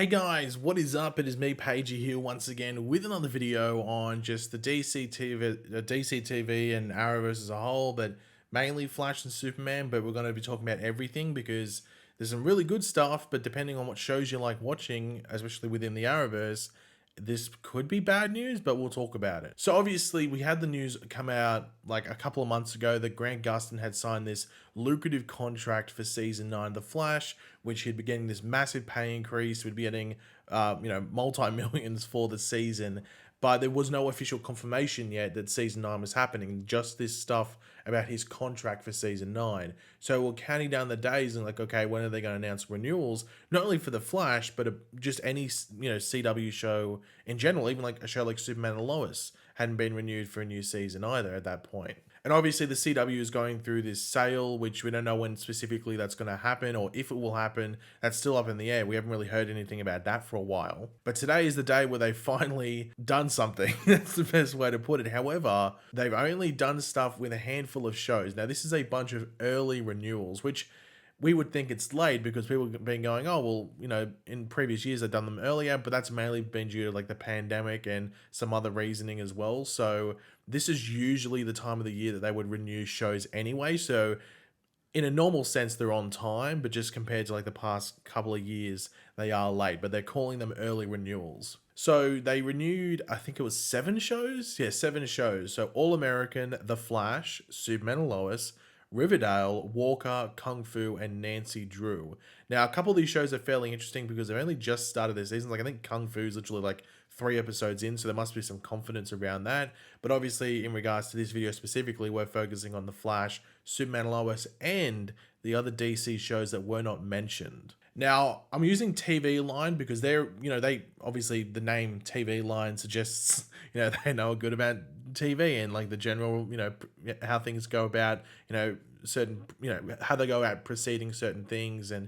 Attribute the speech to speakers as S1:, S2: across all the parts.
S1: Hey guys, what is up? It is me, Pagey, here once again with another video on just the DC TV and Arrowverse as a whole, but mainly Flash and Superman. But we're going to be talking about everything because there's some really good stuff, but depending on what shows you like watching, especially within the Arrowverse, this could be bad news, but we'll talk about it. So obviously we had the news come out like a couple of months ago that Grant Gustin had signed this lucrative contract for season 9 of The Flash, which he'd be getting this massive pay increase. We'd be getting, multi-millions for the season, but there was no official confirmation yet that season 9 was happening. Just this stuff about his contract for season 9. So we're counting down the days and like, okay, when are they going to announce renewals? Not only for the Flash, but just any CW show in general. Even like a show like Superman and Lois hadn't been renewed for a new season either at that point. And obviously the CW is going through this sale, which we don't know when specifically that's going to happen or if it will happen. That's still up in the air. We haven't really heard anything about that for a while. But today is the day where they've finally done something. That's the best way to put it. However, they've only done stuff with a handful of shows. Now, this is a bunch of early renewals, which we would think it's late because people have been going, oh, well, in previous years they've done them earlier, but that's mainly been due to like the pandemic and some other reasoning as well. So this is usually the time of the year that they would renew shows anyway. So in a normal sense, they're on time, but just compared to like the past couple of years, they are late, but they're calling them early renewals. So they renewed, I think it was 7 shows. Yeah, 7 shows. So All American, The Flash, Superman and Lois, Riverdale, Walker, Kung Fu, and Nancy Drew. Now, a couple of these shows are fairly interesting because they've only just started their seasons. Like, I think Kung Fu is literally like 3 episodes in, so there must be some confidence around that. But obviously, in regards to this video specifically, we're focusing on The Flash, Superman and Lois, and the other DC shows that were not mentioned. Now, I'm using TV Line because they obviously the name TV Line suggests, they know a good about TV and like the general, how things go about, certain, how they go about proceeding certain things and,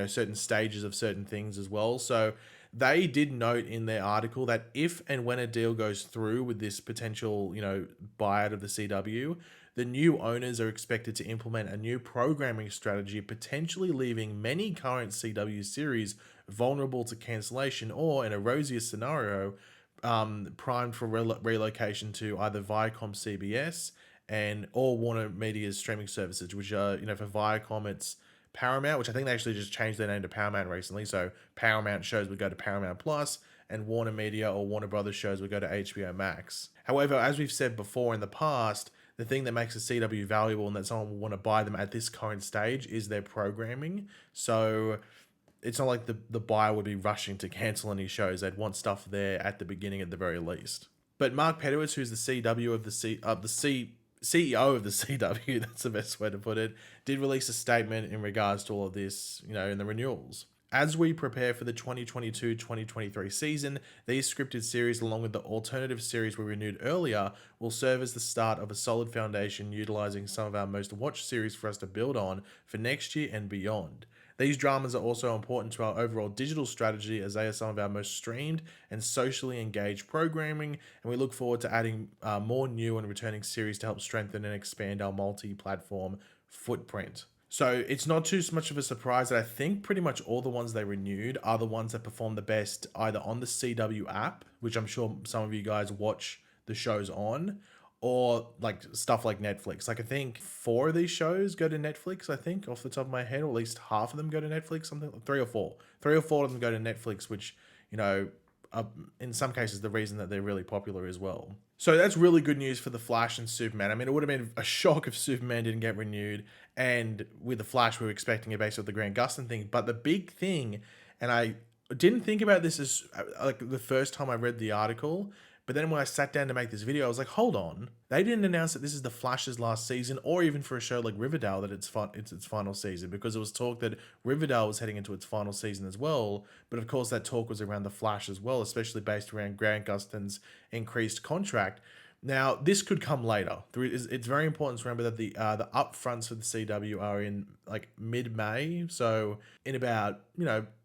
S1: certain stages of certain things as well. So they did note in their article that if and when a deal goes through with this potential, buyout of the CW, the new owners are expected to implement a new programming strategy, potentially leaving many current CW series vulnerable to cancellation or, in a rosier scenario, primed for relocation to either Viacom CBS and or Warner Media's streaming services, which are, for Viacom, it's Paramount, which I think they actually just changed their name to Paramount recently. So Paramount shows would go to Paramount Plus, and Warner Media or Warner Brothers shows would go to HBO Max. However, as we've said before in the past, the thing that makes a CW valuable and that someone will want to buy them at this current stage is their programming. So it's not like the buyer would be rushing to cancel any shows. They'd want stuff there at the beginning at the very least. But Mark Pedowitz, who's the CEO of the CW, that's the best way to put it, did release a statement in regards to all of this, in the renewals. As we prepare for the 2022-2023 season, these scripted series, along with the alternative series we renewed earlier, will serve as the start of a solid foundation utilizing some of our most watched series for us to build on for next year and beyond. These dramas are also important to our overall digital strategy as they are some of our most streamed and socially engaged programming, and we look forward to adding more new and returning series to help strengthen and expand our multi-platform footprint. So it's not too much of a surprise that I think pretty much all the ones they renewed are the ones that perform the best either on the CW app, which I'm sure some of you guys watch the shows on, or like stuff like Netflix. Like I think 4 of these shows go to Netflix, I think, off the top of my head, or at least half of them go to Netflix, something like 3 or 4. 3 or 4 of them go to Netflix, which, in some cases, the reason that they're really popular as well. So that's really good news for The Flash and Superman. I mean, it would have been a shock if Superman didn't get renewed, and with The Flash, we were expecting it based on the Grant Gustin thing. But the big thing, and I didn't think about this as like the first time I read the article, but then when I sat down to make this video, I was like, hold on. They didn't announce that this is The Flash's last season, or even for a show like Riverdale that it's its final season, because it was talk that Riverdale was heading into its final season as well. But of course, that talk was around The Flash as well, especially based around Grant Gustin's increased contract. Now, this could come later. It's very important to remember that the upfronts for the CW are in like mid-May, so in about,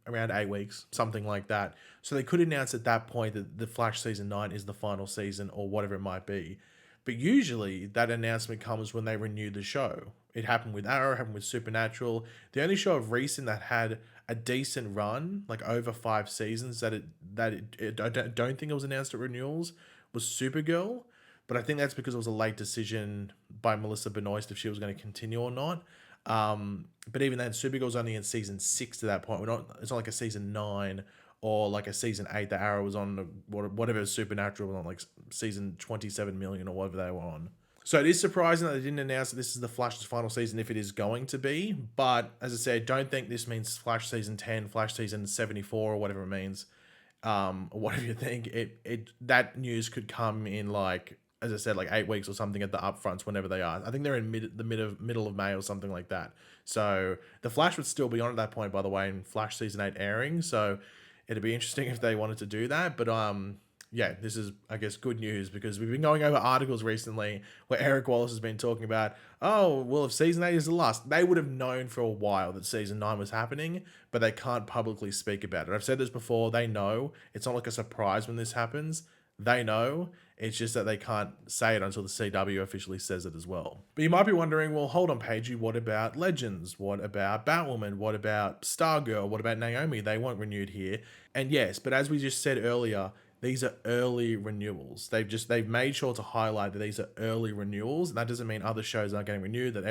S1: around 8 weeks, something like that. So they could announce at that point that the Flash season 9 is the final season or whatever it might be. But usually that announcement comes when they renew the show. It happened with Arrow, happened with Supernatural. The only show of recent that had a decent run, like over 5 seasons, I don't think it was announced at renewals, was Supergirl. But I think that's because it was a late decision by Melissa Benoist if she was going to continue or not. But even then, Supergirl's only in season 6 to that point. It's not like a season 9 or like a season 8 that Arrow was on, whatever Supernatural was on, like season 27 million or whatever they were on. So it is surprising that they didn't announce that this is the Flash's final season if it is going to be. But as I said, don't think this means Flash season 10, Flash season 74 or whatever it means. Or whatever you think. That news could come in, like, as I said, like 8 weeks or something at the upfronts whenever they are. I think they're in middle of May or something like that. So the Flash would still be on at that point, by the way, in Flash season 8 airing. So it'd be interesting if they wanted to do that. But yeah, this is, I guess, good news because we've been going over articles recently where Eric Wallace has been talking about, oh, well, if season 8 is the last, they would have known for a while that season 9 was happening, but they can't publicly speak about it. I've said this before, they know. It's not like a surprise when this happens. They know. It's just that they can't say it until the CW officially says it as well. But you might be wondering, well, hold on, Pagey, what about Legends? What about Batwoman? What about Stargirl? What about Naomi? They weren't renewed here. And yes, but as we just said earlier, these are early renewals. They've made sure to highlight that these are early renewals. And that doesn't mean other shows aren't getting renewed, that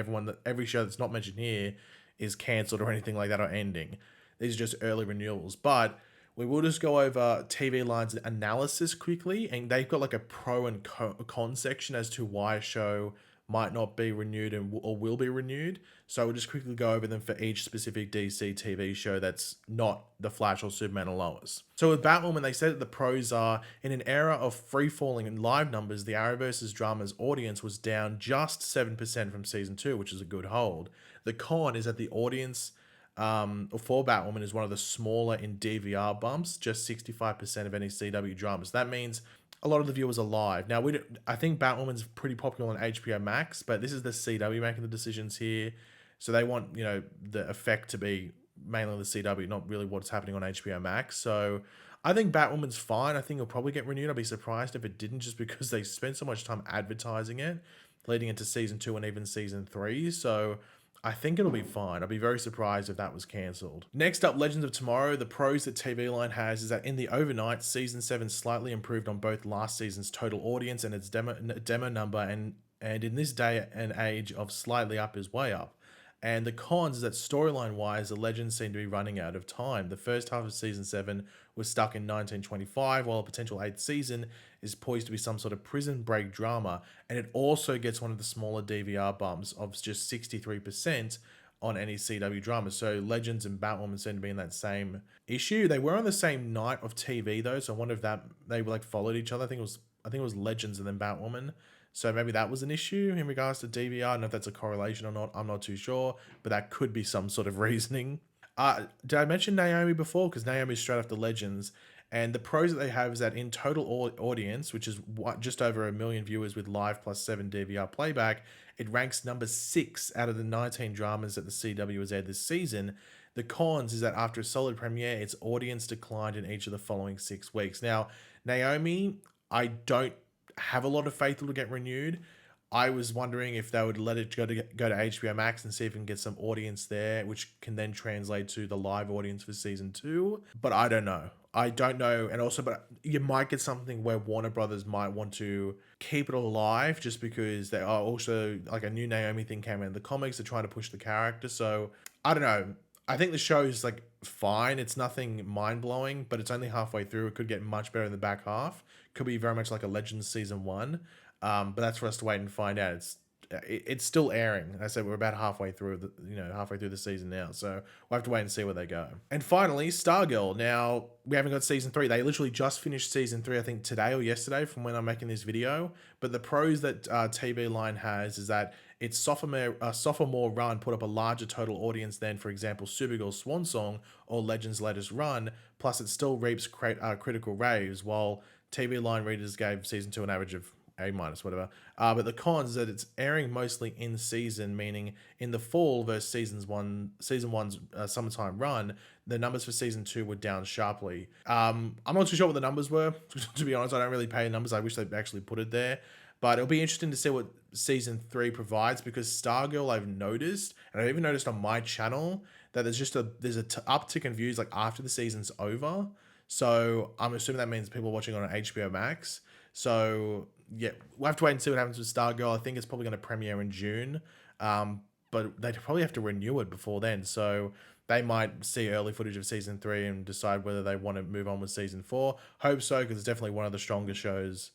S1: every show that's not mentioned here is cancelled or anything like that or ending. These are just early renewals. But we will just go over TV Line's analysis quickly, and they've got like a pro and con section as to why a show might not be renewed or will be renewed. So we'll just quickly go over them for each specific DC TV show that's not The Flash or Superman or Lois. So with Batwoman, they said that the pros are, in an era of free-falling in live numbers, the Arrowverse's drama's audience was down just 7% from season 2, which is a good hold. The con is that the audience for Batwoman is one of the smaller in DVR bumps, just 65% of any CW dramas. That means a lot of the viewers are live. Now, I think Batwoman's pretty popular on HBO Max, but this is the CW making the decisions here. So they want, the effect to be mainly on the CW, not really what's happening on HBO Max. So I think Batwoman's fine. I think it'll probably get renewed. I'd be surprised if it didn't, just because they spent so much time advertising it, leading into season 2 and even season 3. So I think it'll be fine. I'd be very surprised if that was cancelled. Next up, Legends of Tomorrow. The pros that TV Line has is that in the overnight, season 7 slightly improved on both last season's total audience and its demo number, and in this day and age of slightly up is way up. And the cons is that storyline-wise, the Legends seem to be running out of time. The first half of season 7 was stuck in 1925, while a potential 8th season is poised to be some sort of prison break drama. And it also gets one of the smaller DVR bumps of just 63% on any CW drama. So Legends and Batwoman seem to be in that same issue. They were on the same night of TV though, so I wonder if that they like followed each other. I think it was Legends and then Batwoman. So maybe that was an issue in regards to DVR. I don't know if that's a correlation or not. I'm not too sure, but that could be some sort of reasoning. Did I mention Naomi before? Because Naomi's straight after Legends. And the pros that they have is that in total audience, which is just over 1 million viewers with live plus 7 DVR playback, it ranks number 6 out of the 19 dramas that the CW has aired this season. The cons is that after a solid premiere, its audience declined in each of the following 6 weeks. Now, Naomi, I don't have a lot of faith it'll get renewed. I was wondering if they would let it go to HBO Max and see if we can get some audience there, which can then translate to the live audience for season 2. But I don't know. And also, but you might get something where Warner Brothers might want to keep it alive just because they are also, like, a new Naomi thing came in the comics. They're trying to push the character. So I don't know. I think the show's like fine. It's nothing mind-blowing, but it's only halfway through. It could get much better in the back half. Could be very much like a Legends season 1. But that's for us to wait and find out. It's still airing. I said we're about halfway through the season now, so we'll have to wait and see where they go. And finally, Stargirl. Now we haven't got season 3. They literally just finished season 3, I think today or yesterday, from when I'm making this video. But the pros that TV Line has is that its sophomore run put up a larger total audience than, for example, Supergirl's Swan Song or Legends' latest run. Plus, it still reaps critical raves, while TV Line readers gave season 2 an average of A-, whatever. But the cons is that it's airing mostly in season, meaning in the fall versus season one's summertime run, the numbers for season 2 were down sharply. I'm not too sure what the numbers were. To be honest, I don't really pay numbers. I wish they'd actually put it there. But it'll be interesting to see what season 3 provides, because Stargirl, I've noticed, and I've even noticed on my channel, that there's a uptick in views like after the season's over. So I'm assuming that means people are watching on HBO Max. So yeah, we'll have to wait and see what happens with Stargirl. I think it's probably going to premiere in June, but they probably have to renew it before then. So they might see early footage of season 3 and decide whether they want to move on with season 4. Hope so, because it's definitely one of the stronger shows,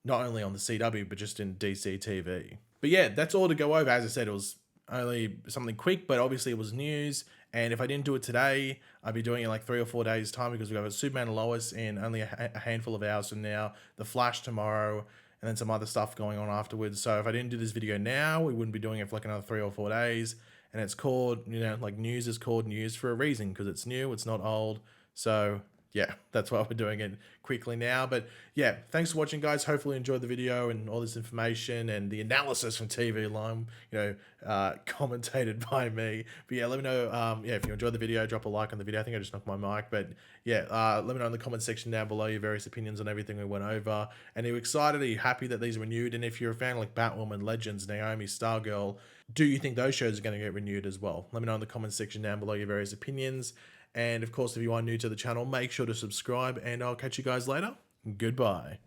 S1: not only on the CW, but just in DC TV. But yeah, that's all to go over. As I said, it was only something quick, but obviously it was news. And if I didn't do it today, I'd be doing it in like 3 or 4 days' time, because we've got Superman and Lois in only a handful of hours from now, The Flash tomorrow, and then some other stuff going on afterwards. So if I didn't do this video now, we wouldn't be doing it for like another 3 or 4 days. And it's called, like news is called news for a reason, because it's new, it's not old. So yeah, that's why we're doing it quickly now. But yeah, thanks for watching, guys. Hopefully you enjoyed the video and all this information and the analysis from TV Line, commentated by me. But yeah, let me know, if you enjoyed the video, drop a like on the video. I think I just knocked my mic, but yeah, let me know in the comment section down below your various opinions on everything we went over. And are you excited? Are you happy that these were renewed? And if you're a fan like Batwoman, Legends, Naomi, Stargirl, do you think those shows are going to get renewed as well? Let me know in the comment section down below your various opinions. And of course, if you are new to the channel, make sure to subscribe, and I'll catch you guys later. Goodbye.